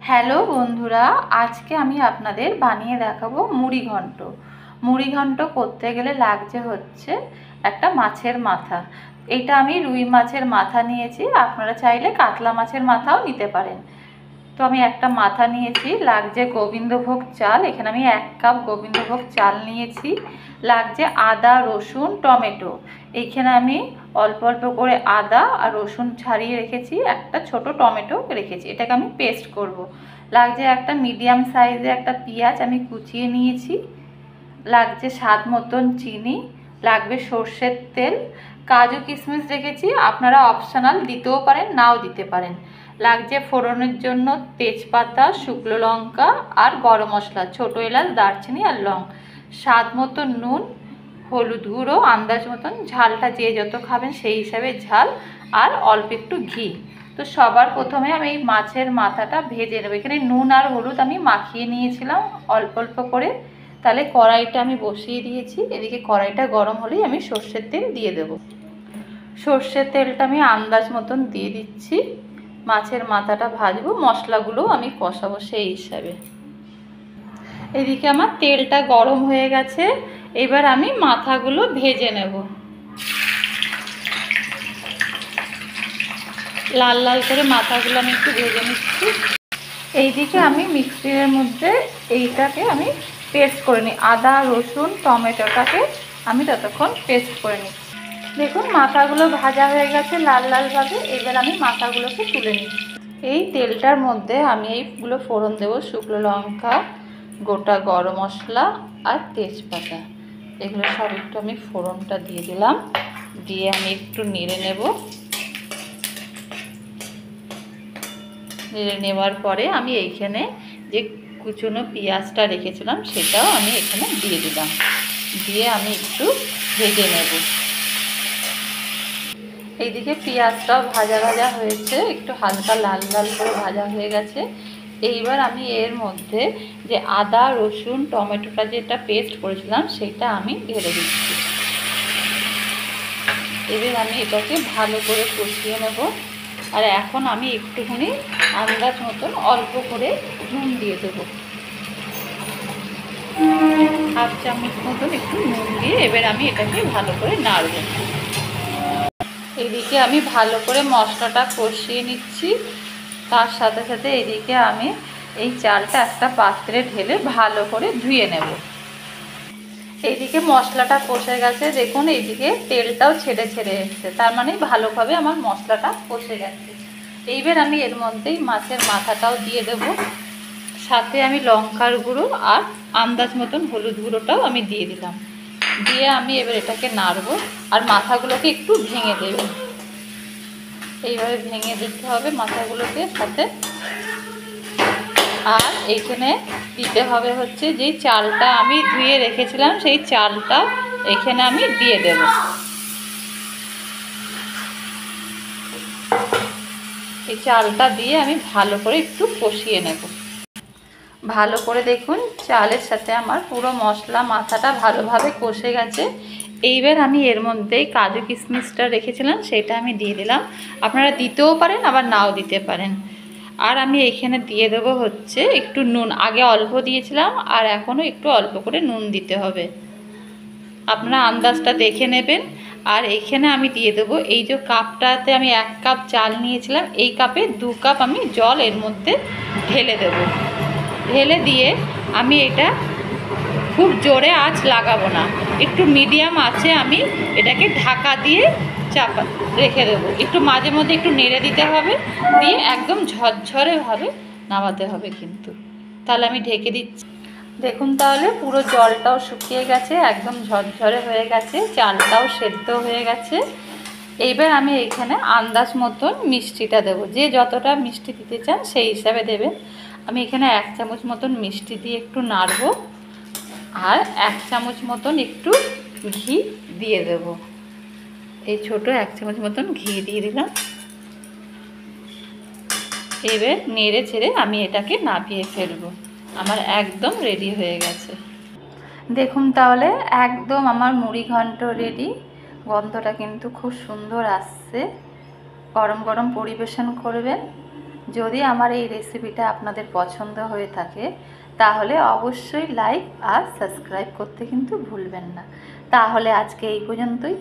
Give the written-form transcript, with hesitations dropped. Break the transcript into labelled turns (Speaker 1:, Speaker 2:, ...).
Speaker 1: Hello বন্ধুরা, আজকে আমি আপনাদের বানিয়ে দেখাবো মুড়ি ঘন্ট। মুড়ি ঘন্ট করতে গেলে লাগছে হচ্ছে একটা মাছের মাথা। এটা আমি রুই মাছের মাথা নিয়েছি, আপনারা চাইলে কাতলা মাছের মাথাও নিতে পারেন। তো আমি একটা মাথা নিয়েছি। লাগছে গোবিন্দভোগ চাল, এখানে আমি 1 কাপ গোবিন্দভোগ চাল নিয়েছি। লাগছে আদা, রসুন, টমেটো। এইখানে আমি অল্প অল্প করে আদা আর রসুন ছাড়িয়ে রেখেছি, একটা ছোট টমেটো রেখেছি, এটাকে আমি পেস্ট করব। লাগছে একটা মিডিয়াম সাইজে একটা পেঁয়াজ আমি কুচিয়ে নিয়েছি। লাগছে স্বাদ মতন চিনি, লাগবে সর্ষের তেল, কাজু কিশমিশ রেখেছি, আপনারা অপশনাল দিতেও পারেন, নাও দিতে পারেন। লাগছে ফোড়নের জন্য তেজপাতা, শুকনো লঙ্কা আর গরম মশলা, ছোটো এলাচ, দারচিনি আর লং। স্বাদ মতন নুন, হলুদ গুঁড়ো আন্দাজ মতন, ঝালটা যে যত খাবেন সেই হিসাবে ঝাল, আর অল্প একটু ঘি। তো সবার প্রথমে আমি এই মাছের মাথাটা ভেজে নেব। এখানে নুন আর হলুদ আমি মাখিয়ে নিয়েছিলাম অল্প অল্প করে। তাহলে কড়াইটা আমি বসিয়ে দিয়েছি, এদিকে কড়াইটা গরম হলেই আমি সর্ষের তেল দিয়ে দেব। সর্ষের তেলটা আমি আন্দাজ মতন দিয়ে দিচ্ছি। মাছের মাথাটা ভাজবো, মশলাগুলো আমি কষাবো সেই হিসাবে। এদিকে আমার তেলটা গরম হয়ে গেছে, এবার আমি মাথাগুলো ভেজে নেব। লাল লাল করে মাথাগুলো আমি একটু ভেজে নিচ্ছি। এইদিকে আমি মিক্সির মধ্যে এইটাকে আমি পেস্ট করে নিই, আদা রসুন টমেটোটাকে আমি ততক্ষণ পেস্ট করে নিচ্ছি। দেখুন মাথাগুলো ভাজা হয়ে গেছে লাল লালভাবে, এবার আমি মাথাগুলোকে তুলে নিচ্ছি। এই তেলটার মধ্যে আমি এইগুলো ফোড়ন দেবো, শুকনো লঙ্কা, গোটা গরম মশলা আর তেজপাতা, এগুলো সব একটু আমি ফোড়নটা দিয়ে দিলাম। দিয়ে আমি একটু নেড়ে নেব। নেড়ে নেওয়ার পরে আমি এইখানে যে কুচনো পেঁয়াজটা রেখেছিলাম সেটাও আমি এখানে দিয়ে দিলাম। দিয়ে আমি একটু ভেজে নেব। এইদিকে পেঁয়াজটাও ভাজা ভাজা হয়েছে, একটু হালকা লাল লাল করে ভাজা হয়ে গেছে। এইবার আমি এর মধ্যে যে আদা রসুন টমেটোটা যেটা পেস্ট করেছিলাম সেটা আমি ঢেলে দিচ্ছি। এবার আমি এটাকে ভালো করে কষিয়ে নেব। আর এখন আমি একটুখানি আন্দাজ মতন অল্প করে নুন দিয়ে দেবো, 1/2 চামচ মতন একটু নুন দিয়ে এবার আমি এটাকে ভালো করে নাড়ব। এদিকে আমি ভালো করে মশলাটা কষিয়ে নিচ্ছি, তার সাথে সাথে এদিকে আমি এই চালটা একটা পাত্রে ঢেলে ভালো করে ধুয়ে নেব। এইদিকে মশলাটা কষে গেছে, দেখুন এইদিকে তেলটাও ছেড়ে ছেড়ে এসছে, তার মানে ভালোভাবে আমার মশলাটা কষে গেছে। এইবার আমি এর মধ্যেই মাছের মাথাটাও দিয়ে দেব, সাথে আমি লঙ্কার গুঁড়ো আর আন্দাজ মতন হলুদ গুঁড়োটাও আমি দিয়ে দিলাম। দিয়ে আমি এবার এটাকে নাড়ব। আর মাথাগুলোকে একটু ভেঙে দেব, এইভাবে ভেঙে দিতে হবে মাথাগুলোকে সাথে। আর এইখানে দিতে হবে হচ্ছে যে চালটা আমি ধুয়ে রেখেছিলাম সেই চালটা এখানে আমি দিয়ে দেব। এই চালটা দিয়ে আমি ভালো করে একটু কষিয়ে নেব। ভালো করে দেখুন চালের সাথে আমার পুরো মশলা মাথাটা ভালোভাবে কষে গেছে। এইবার আমি এর মধ্যেই কাজু কিশমিশটা রেখেছিলাম সেটা আমি দিয়ে দিলাম, আপনারা দিতেও পারেন আবার নাও দিতে পারেন। আর আমি এখানে দিয়ে দেবো হচ্ছে একটু নুন, আগে অল্প দিয়েছিলাম আর এখনও একটু অল্প করে নুন দিতে হবে, আপনারা আন্দাজটা দেখে নেবেন। আর এখানে আমি দিয়ে দেবো এই যে কাপটাতে আমি 1 কাপ চাল নিয়েছিলাম, এই কাপে 2 কাপ আমি জল এর মধ্যে ঢেলে দেবো। ঢেলে দিয়ে আমি এটা খুব জোরে আঁচ লাগাবো না, একটু মিডিয়াম আঁচে আমি এটাকে ঢাকা দিয়ে চাপা রেখে দেবো। একটু মাঝে মধ্যে একটু নেড়ে দিতে হবে, দিয়ে একদম ঝরঝরেভাবে নামাতে হবে কিন্তু। তাহলে আমি ঢেকে দিচ্ছি। দেখুন তাহলে পুরো জলটাও শুকিয়ে গেছে, একদম ঝরঝরে হয়ে গেছে, চালটাও সেদ্ধ হয়ে গেছে। এইবার আমি এখানে আন্দাজ মতন মিষ্টিটা দেবো, যে যতটা মিষ্টি দিতে চান সেই হিসাবে দেবেন। আমি এখানে 1 চামচ মতন মিষ্টি দিয়ে একটু নাড়ব, আর 1 চামচ মতন একটু ঘি দিয়ে দেব। এই ছোট 1 চামচ মতন ঘি দিয়ে দিলাম। এবার নেড়ে ছেড়ে আমি এটাকে নামিয়ে ফেলবো। আমার একদম রেডি হয়ে গেছে। দেখুন তাহলে একদম আমার মুড়ি ঘন্ট রেডি। গন্ধটা কিন্তু খুব সুন্দর আসছে। গরম গরম পরিবেশন করবেন। যদি আমার এই রেসিপিটা আপনাদের পছন্দ হয়ে থাকে তাহলে অবশ্যই লাইক আর সাবস্ক্রাইব করতে কিন্তু ভুলবেন না। তাহলে আজকে এই পর্যন্তই।